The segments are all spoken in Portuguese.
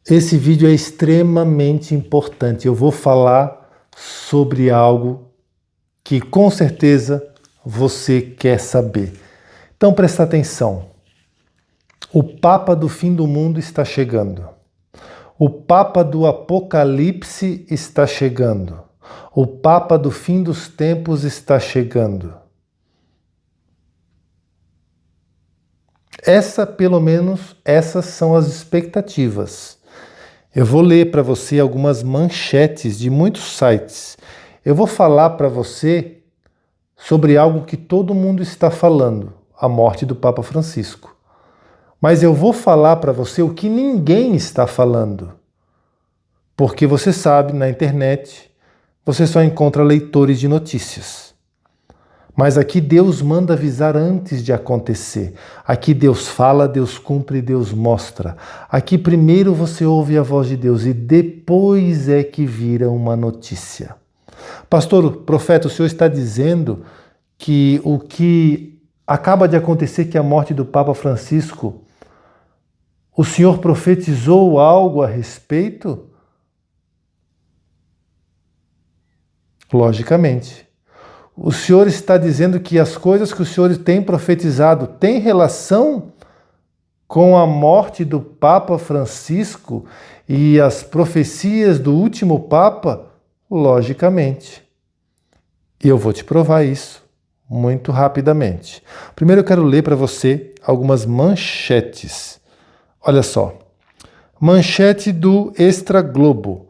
Esse vídeo é extremamente importante. Eu vou falar sobre algo que com certeza você quer saber. Então presta atenção. O Papa do fim do mundo está chegando. O Papa do Apocalipse está chegando. O Papa do fim dos tempos está chegando. Pelo menos, essas são as expectativas. Eu vou ler para você algumas manchetes de muitos sites. Eu vou falar para você sobre algo que todo mundo está falando, a morte do Papa Francisco. Mas eu vou falar para você o que ninguém está falando. Porque você sabe, na internet, você só encontra leitores de notícias. Mas aqui Deus manda avisar antes de acontecer. Aqui Deus fala, Deus cumpre, Deus mostra. Aqui primeiro você ouve a voz de Deus e depois é que vira uma notícia. Pastor, profeta, o senhor está dizendo que o que acaba de acontecer, que é a morte do Papa Francisco, o senhor profetizou algo a respeito? Logicamente. O senhor está dizendo que as coisas que o senhor tem profetizado têm relação com a morte do Papa Francisco e as profecias do último Papa? Logicamente. E eu vou te provar isso muito rapidamente. Primeiro eu quero ler para você algumas manchetes. Olha só. Manchete do Extra Globo.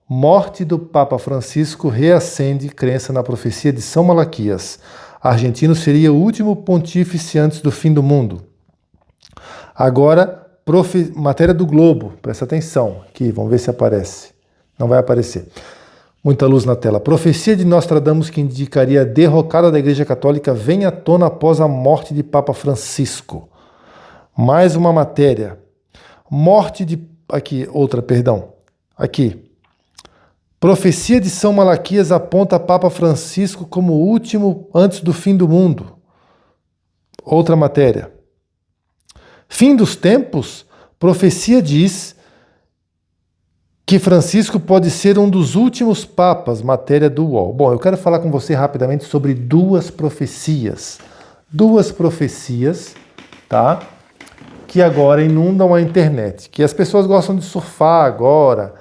Morte do Papa Francisco reacende crença na profecia de São Malaquias. Argentino seria o último pontífice antes do fim do mundo. Agora, matéria do Globo. Presta atenção aqui, vamos ver se aparece. Não vai aparecer. Muita luz na tela. Profecia de Nostradamus que indicaria a derrocada da Igreja Católica vem à tona após a morte de Papa Francisco. Mais uma matéria. Morte de... Aqui, outra, perdão. Aqui. Profecia de São Malaquias aponta Papa Francisco como o último antes do fim do mundo. Outra matéria. Fim dos tempos? Profecia diz que Francisco pode ser um dos últimos papas. Matéria do UOL. Bom, eu quero falar com você rapidamente sobre duas profecias. Duas profecias, tá? Que agora inundam a internet. Que as pessoas gostam de surfar agora,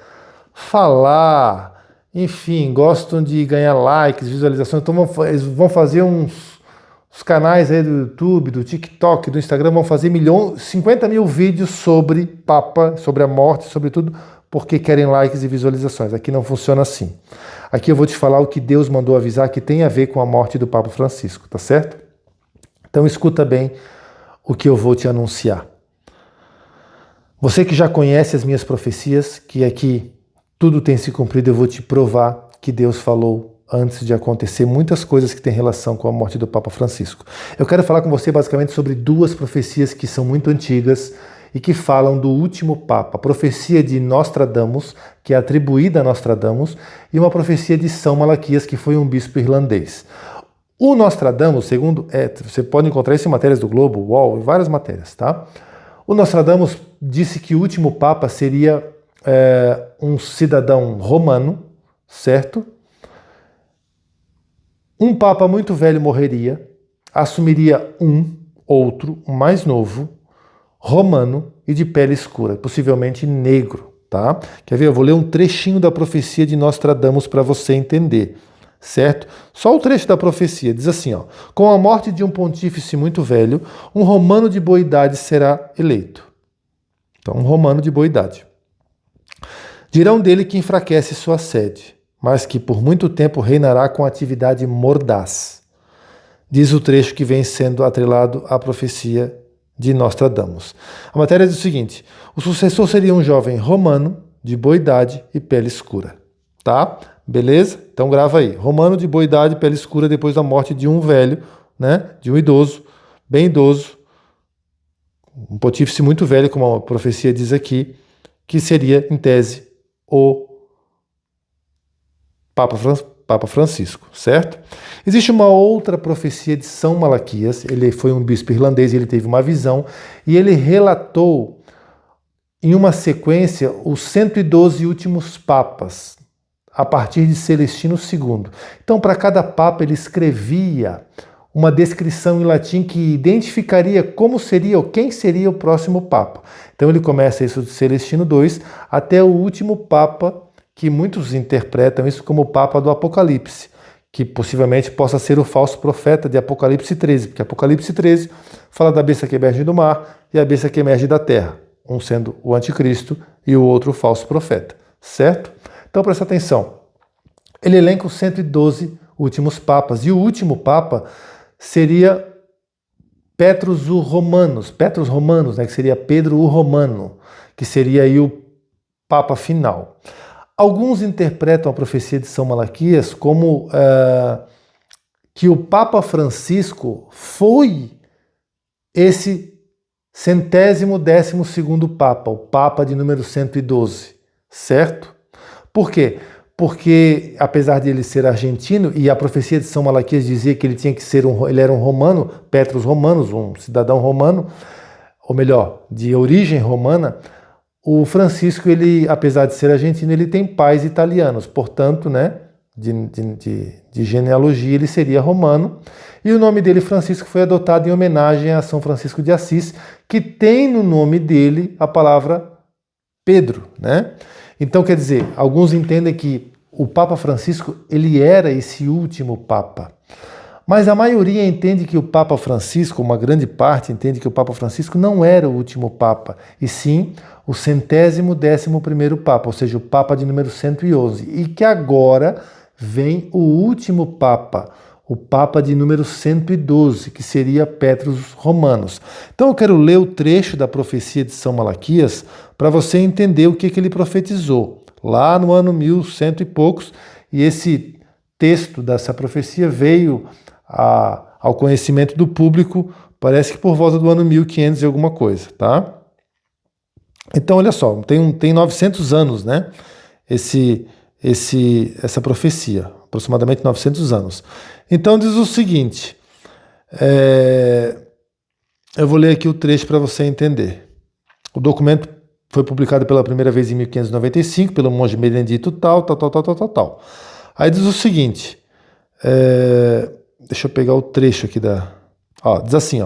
falar... Enfim, gostam de ganhar likes, visualizações, então eles vão fazer os canais aí do YouTube, do TikTok, do Instagram, vão fazer 50 mil vídeos sobre Papa, sobre a morte, sobre tudo, porque querem likes e visualizações. Aqui não funciona assim. Aqui eu vou te falar o que Deus mandou avisar que tem a ver com a morte do Papa Francisco, tá certo? Então escuta bem o que eu vou te anunciar. Você que já conhece as minhas profecias, que aqui tudo tem se cumprido, eu vou te provar que Deus falou antes de acontecer muitas coisas que têm relação com a morte do Papa Francisco. Eu quero falar com você basicamente sobre duas profecias que são muito antigas e que falam do último Papa. A profecia de Nostradamus, que é atribuída a Nostradamus, e uma profecia de São Malaquias, que foi um bispo irlandês. O Nostradamus, segundo... você pode encontrar isso em matérias do Globo, UOL, em várias matérias, tá? O Nostradamus disse que o último Papa seria... um cidadão romano, certo? Um papa muito velho morreria, assumiria outro, mais novo, romano e de pele escura, possivelmente negro, tá? Quer ver? Eu vou ler um trechinho da profecia de Nostradamus para você entender, certo? Só o trecho da profecia, diz assim, ó: com a morte de um pontífice muito velho, um romano de boa idade será eleito. Então, um romano de boa idade. Dirão dele que enfraquece sua sede, mas que por muito tempo reinará com atividade mordaz. Diz o trecho que vem sendo atrelado à profecia de Nostradamus. A matéria diz o seguinte: o sucessor seria um jovem romano, de boa idade e pele escura. Tá? Beleza? Então grava aí. Romano de boa idade e pele escura depois da morte de um velho, né? De um idoso, bem idoso, um pontífice muito velho, como a profecia diz aqui, que seria, em tese, o Papa Francisco, certo? Existe uma outra profecia de São Malaquias, ele foi um bispo irlandês e ele teve uma visão, e ele relatou em uma sequência, os 112 últimos papas, a partir de Celestino II. Então, para cada papa, ele escrevia uma descrição em latim que identificaria como seria ou quem seria o próximo papa. Então, ele começa isso de Celestino II até o último papa, que muitos interpretam isso como o papa do Apocalipse, que possivelmente possa ser o falso profeta de Apocalipse 13, porque Apocalipse 13 fala da besta que emerge do mar e a besta que emerge da terra, um sendo o anticristo e o outro o falso profeta, certo? Então presta atenção, ele elenca os 112 últimos papas, e o último papa seria Petrus Romanus, né, que seria Pedro o Romano, que seria aí o papa final. Alguns interpretam a profecia de São Malaquias como que o Papa Francisco foi esse 112º Papa, o Papa de número 112, certo? Por quê? Porque, apesar de ele ser argentino, e a profecia de São Malaquias dizia que ele tinha que ser ele era um romano, Petrus Romanus, um cidadão romano, ou melhor, de origem romana, o Francisco, ele, apesar de ser argentino, ele tem pais italianos, portanto, né, de genealogia, ele seria romano. E o nome dele, Francisco, foi adotado em homenagem a São Francisco de Assis, que tem no nome dele a palavra Pedro, né? Então, quer dizer, alguns entendem que o Papa Francisco, ele era esse último Papa. Mas a maioria entende que o Papa Francisco, uma grande parte entende que o Papa Francisco não era o último Papa, e sim o 111º Papa, ou seja, o Papa de número 111, e que agora vem o último Papa, o Papa de número 112, que seria Petrus Romanus. Então eu quero ler o trecho da profecia de São Malaquias para você entender o que ele profetizou, lá no ano 1100 e poucos, e esse texto dessa profecia veio ao conhecimento do público, parece que por volta do ano 1500 e alguma coisa, tá? Então, olha só, tem 900 anos, né? Essa profecia, aproximadamente 900 anos. Então, diz o seguinte, eu vou ler aqui o trecho para você entender. O documento foi publicado pela primeira vez em 1595 pelo monge Benedito tal. Aí diz o seguinte, deixa eu pegar o trecho aqui diz assim,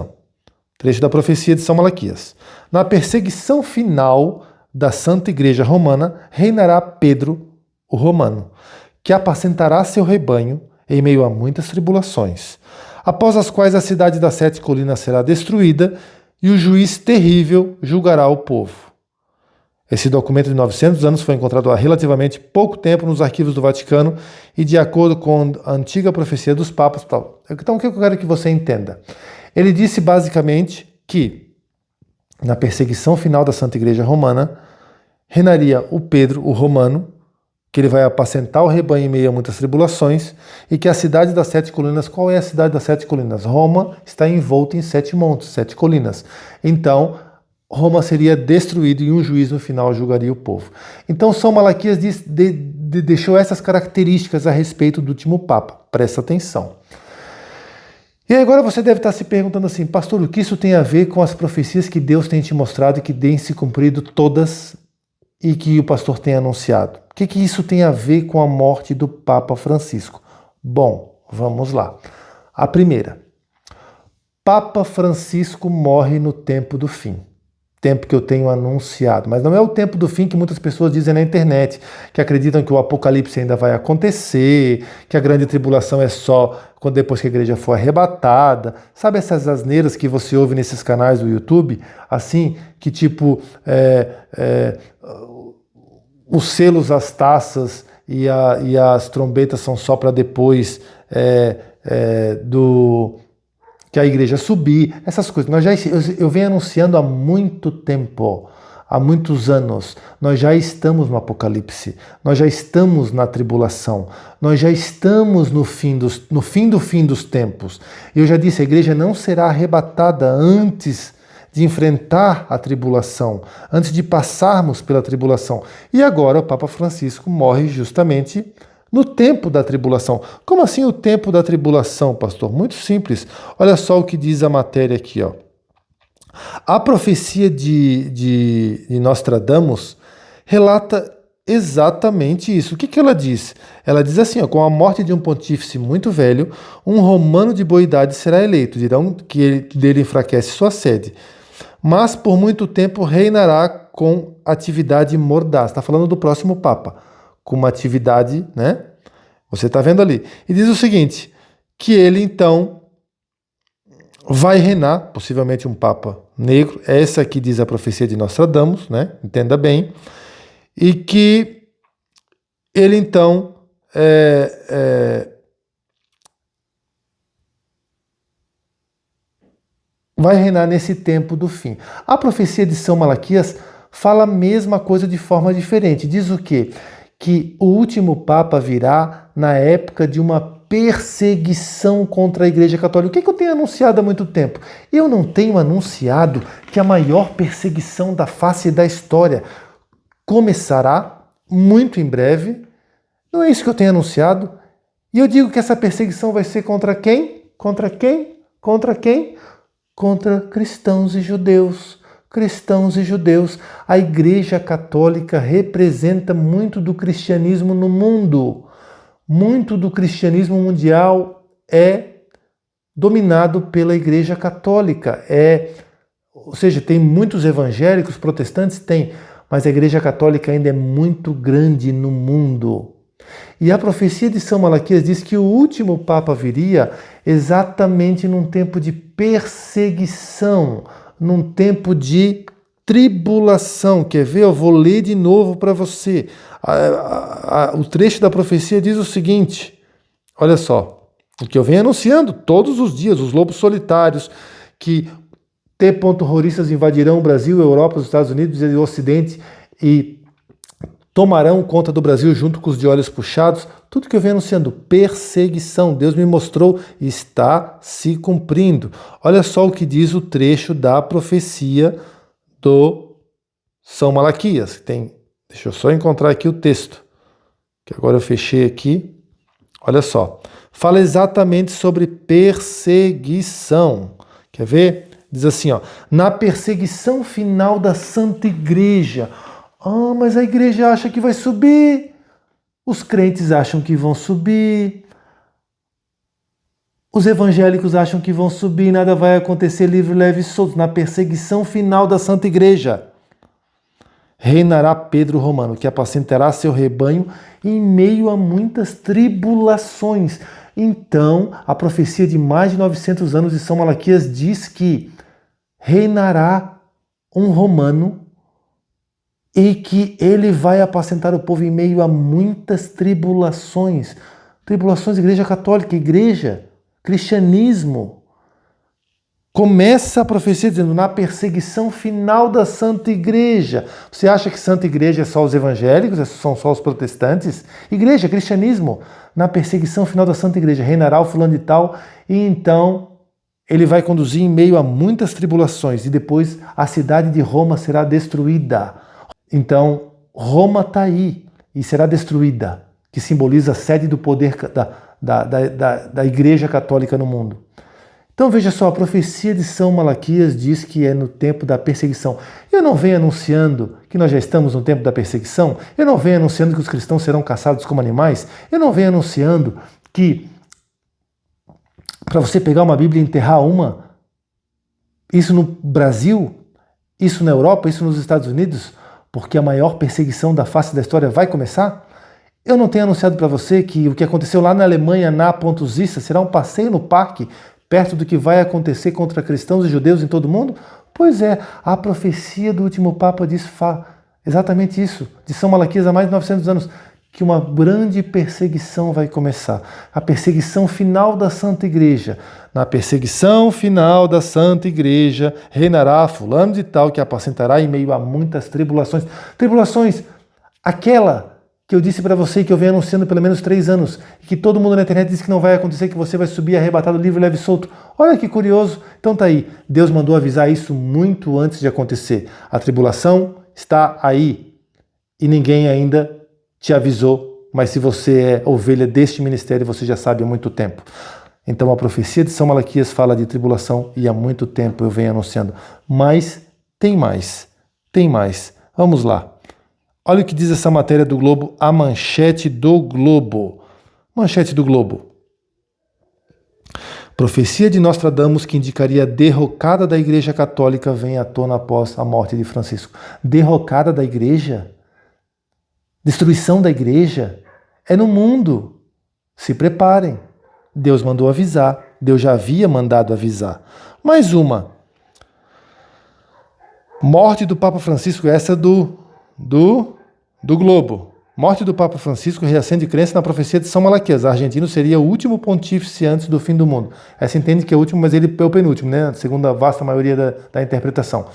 trecho da profecia de São Malaquias. Na perseguição final da Santa Igreja Romana, reinará Pedro o Romano, que apacentará seu rebanho em meio a muitas tribulações, após as quais a cidade das 7 colinas será destruída e o juiz terrível julgará o povo. Esse documento de 900 anos foi encontrado há relativamente pouco tempo nos arquivos do Vaticano e de acordo com a antiga profecia dos papas. Tal. Então, o que eu quero que você entenda? Ele disse basicamente que, na perseguição final da Santa Igreja Romana, reinaria o Pedro, o Romano, que ele vai apacentar o rebanho em meio a muitas tribulações, e que a cidade das 7 colinas, qual é a cidade das 7 colinas? Roma está envolta em 7 montes, 7 colinas. Então, Roma seria destruída e um juiz no final julgaria o povo. Então São Malaquias deixou essas características a respeito do último Papa. Presta atenção. E agora você deve estar se perguntando assim, pastor, o que isso tem a ver com as profecias que Deus tem te mostrado e que têm se cumprido todas e que o pastor tem anunciado? O que isso tem a ver com a morte do Papa Francisco? Bom, vamos lá. A primeira, Papa Francisco morre no tempo do fim. Tempo que eu tenho anunciado, mas não é o tempo do fim que muitas pessoas dizem na internet, que acreditam que o apocalipse ainda vai acontecer, que a grande tribulação é só depois que a igreja for arrebatada. Sabe essas asneiras que você ouve nesses canais do YouTube? Assim, que tipo, os selos, as taças e as trombetas são só para depois que a igreja subir, essas coisas. Eu venho anunciando há muito tempo, há muitos anos. Nós já estamos no Apocalipse, nós já estamos na tribulação, nós já estamos no fim do fim dos tempos. Eu já disse, a igreja não será arrebatada antes de enfrentar a tribulação, antes de passarmos pela tribulação. E agora o Papa Francisco morre justamente no tempo da tribulação. Como assim o tempo da tribulação, pastor? Muito simples. Olha só o que diz a matéria aqui, ó. A profecia de Nostradamus relata exatamente isso. O que ela diz? Ela diz assim, ó, com a morte de um pontífice muito velho, um romano de boa idade será eleito, dirão que dele enfraquece sua sede, mas por muito tempo reinará com atividade mordaz. Está falando do próximo Papa, com uma atividade, né? Você está vendo ali. E diz o seguinte, que ele então vai reinar, possivelmente um Papa negro, essa aqui diz a profecia de Nostradamus, né? Entenda bem, e que ele então vai reinar nesse tempo do fim. A profecia de São Malaquias fala a mesma coisa de forma diferente. Diz o quê? Que o último Papa virá na época de uma perseguição contra a Igreja Católica. O que eu tenho anunciado há muito tempo? Eu não tenho anunciado que a maior perseguição da face da história começará muito em breve. Não é isso que eu tenho anunciado. E eu digo que essa perseguição vai ser contra quem? Contra quem? Contra quem? Contra cristãos e judeus. Cristãos e judeus. A Igreja Católica representa muito do cristianismo no mundo. Muito do cristianismo mundial é dominado pela Igreja Católica. Ou seja, tem muitos evangélicos, protestantes, tem, mas a Igreja Católica ainda é muito grande no mundo. E a profecia de São Malaquias diz que o último Papa viria exatamente num tempo de perseguição, num tempo de tribulação. Quer ver? Eu vou ler de novo para você. O trecho da profecia diz o seguinte, olha só, o que eu venho anunciando todos os dias, os lobos solitários, que terroristas invadirão o Brasil, a Europa, os Estados Unidos e o Ocidente e tomarão conta do Brasil junto com os de olhos puxados, tudo que eu venho anunciando, perseguição, Deus me mostrou, está se cumprindo. Olha só o que diz o trecho da profecia do São Malaquias. Deixa eu só encontrar aqui o texto, que agora eu fechei aqui. Olha só, fala exatamente sobre perseguição. Quer ver? Diz assim, ó, na perseguição final da Santa Igreja. Ah, mas a igreja acha que vai subir. Os crentes acham que vão subir. Os evangélicos acham que vão subir, nada vai acontecer, livre, leve e solto. Na perseguição final da Santa Igreja, reinará Pedro Romano, que apacentará seu rebanho em meio a muitas tribulações. Então, a profecia de mais de 900 anos de São Malaquias diz que reinará um romano e que ele vai apacentar o povo em meio a muitas tribulações. Tribulações, Igreja Católica, Igreja, cristianismo. Começa a profecia dizendo, na perseguição final da Santa Igreja. Você acha que Santa Igreja é só os evangélicos, são só os protestantes? Igreja, cristianismo. Na perseguição final da Santa Igreja, reinará o fulano de tal, e então ele vai conduzir em meio a muitas tribulações, e depois a cidade de Roma será destruída. Então, Roma está aí e será destruída, que simboliza a sede do poder da Igreja Católica no mundo. Então veja só, a profecia de São Malaquias diz que é no tempo da perseguição. Eu não venho anunciando que nós já estamos no tempo da perseguição, eu não venho anunciando que os cristãos serão caçados como animais, eu não venho anunciando que para você pegar uma Bíblia e enterrar uma, isso no Brasil, isso na Europa, isso nos Estados Unidos, porque a maior perseguição da face da história vai começar? Eu não tenho anunciado para você que o que aconteceu lá na Alemanha, na Pontus Issa, será um passeio no parque, perto do que vai acontecer contra cristãos e judeus em todo o mundo? Pois é, a profecia do último Papa diz exatamente isso, de São Malaquias há mais de 900 anos, que uma grande perseguição vai começar. A perseguição final da Santa Igreja. Na perseguição final da Santa Igreja, reinará fulano de tal, que apacentará em meio a muitas tribulações. Tribulações, aquela que eu disse para você, que eu venho anunciando pelo menos 3 anos, e que todo mundo na internet diz que não vai acontecer, que você vai subir arrebatado, livre, leve e solto. Olha que curioso. Então tá aí. Deus mandou avisar isso muito antes de acontecer. A tribulação está aí. E ninguém ainda te avisou. Mas se você é ovelha deste ministério, você já sabe há muito tempo. Então a profecia de São Malaquias fala de tribulação e há muito tempo eu venho anunciando. Mas tem mais, tem mais. Vamos lá. Olha o que diz essa matéria do Globo, a manchete do Globo. Manchete do Globo. Profecia de Nostradamus que indicaria a derrocada da Igreja Católica vem à tona após a morte de Francisco. Derrocada da Igreja? Destruição da Igreja? É no mundo. Se preparem. Deus mandou avisar. Deus já havia mandado avisar. Mais uma. Morte do Papa Francisco, essa do Globo. Morte do Papa Francisco reacende crença na profecia de São Malaquias. Argentino seria o último pontífice antes do fim do mundo. Essa entende que é o último, mas ele é o penúltimo, né? Segundo a vasta maioria da interpretação.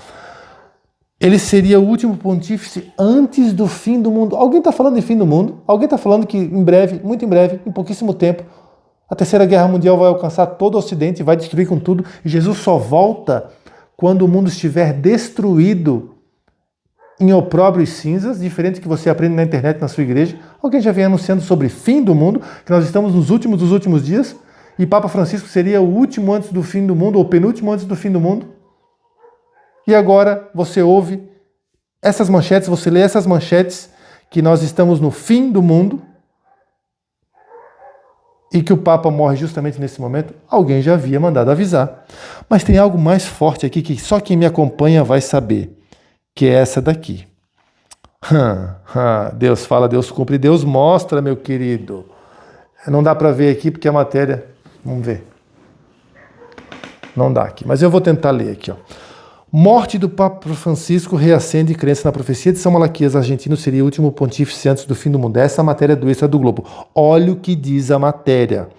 Ele seria o último pontífice antes do fim do mundo. Alguém está falando de fim do mundo? Alguém está falando que em breve, muito em breve, em pouquíssimo tempo, a Terceira Guerra Mundial vai alcançar todo o Ocidente e vai destruir com tudo. E Jesus só volta quando o mundo estiver destruído em opróbrio e cinzas, diferente do que você aprende na internet, na sua igreja. Alguém já vem anunciando sobre fim do mundo, que nós estamos nos últimos dos últimos dias, e Papa Francisco seria o último antes do fim do mundo, ou penúltimo antes do fim do mundo. E agora você ouve essas manchetes, você lê essas manchetes, que nós estamos no fim do mundo, e que o Papa morre justamente nesse momento. Alguém já havia mandado avisar. Mas tem algo mais forte aqui, que só quem me acompanha vai saber, que é essa daqui. Deus fala, Deus cumpre, Deus mostra, meu querido. Não dá para ver aqui porque a matéria... Vamos ver. Não dá aqui, mas eu vou tentar ler aqui. Ó. Morte do Papa Francisco reacende crença na profecia de São Malaquias. Argentino seria o último pontífice antes do fim do mundo. Essa é a matéria do Extra do Globo. Olha o que diz a matéria.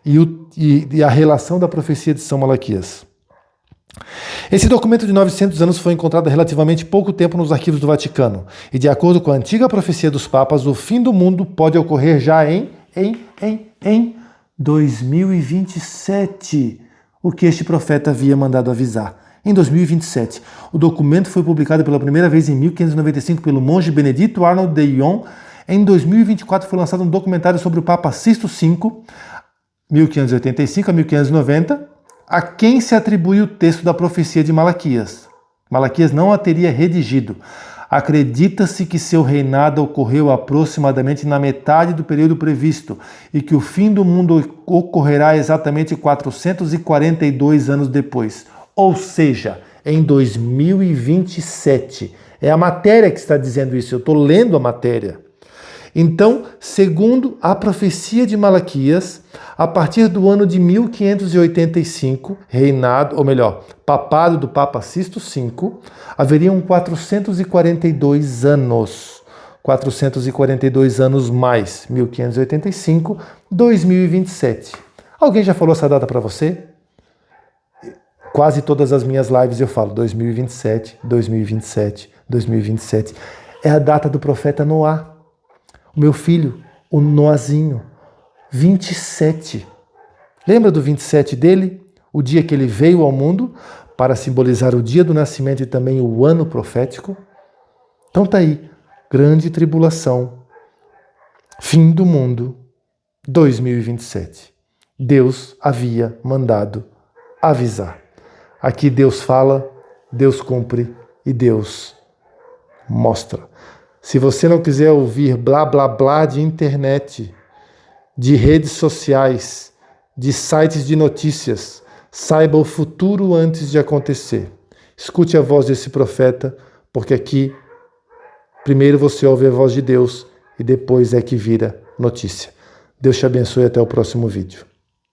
E a relação da profecia de São Malaquias. Esse documento de 900 anos foi encontrado há relativamente pouco tempo nos arquivos do Vaticano. E de acordo com a antiga profecia dos papas, o fim do mundo pode ocorrer já em 2027. O que este profeta havia mandado avisar. Em 2027. O documento foi publicado pela primeira vez em 1595 pelo monge Benedito Arnold de Lyon. Em 2024 foi lançado um documentário sobre o Papa Sisto V, 1585 a 1590, a quem se atribui o texto da profecia de Malaquias. Malaquias não a teria redigido. Acredita-se que seu reinado ocorreu aproximadamente na metade do período previsto e que o fim do mundo ocorrerá exatamente 442 anos depois. Ou seja, em 2027. É a matéria que está dizendo isso, eu estou lendo a matéria. Então, segundo a profecia de Malaquias, a partir do ano de 1585, reinado, ou melhor, papado do Papa Sisto V, haveriam 442 anos. 442 anos mais 1585, 2027. Alguém já falou essa data para você? Quase todas as minhas lives eu falo 2027, 2027, 2027. É a data do profeta Noá. O meu filho, o Noazinho, 27. Lembra do 27 dele? O dia que ele veio ao mundo para simbolizar o dia do nascimento e também o ano profético? Então tá aí, grande tribulação, fim do mundo, 2027. Deus havia mandado avisar. Aqui Deus fala, Deus cumpre e Deus mostra. Se você não quiser ouvir blá blá blá de internet, de redes sociais, de sites de notícias, saiba o futuro antes de acontecer. Escute a voz desse profeta, porque aqui primeiro você ouve a voz de Deus e depois é que vira notícia. Deus te abençoe e até o próximo vídeo.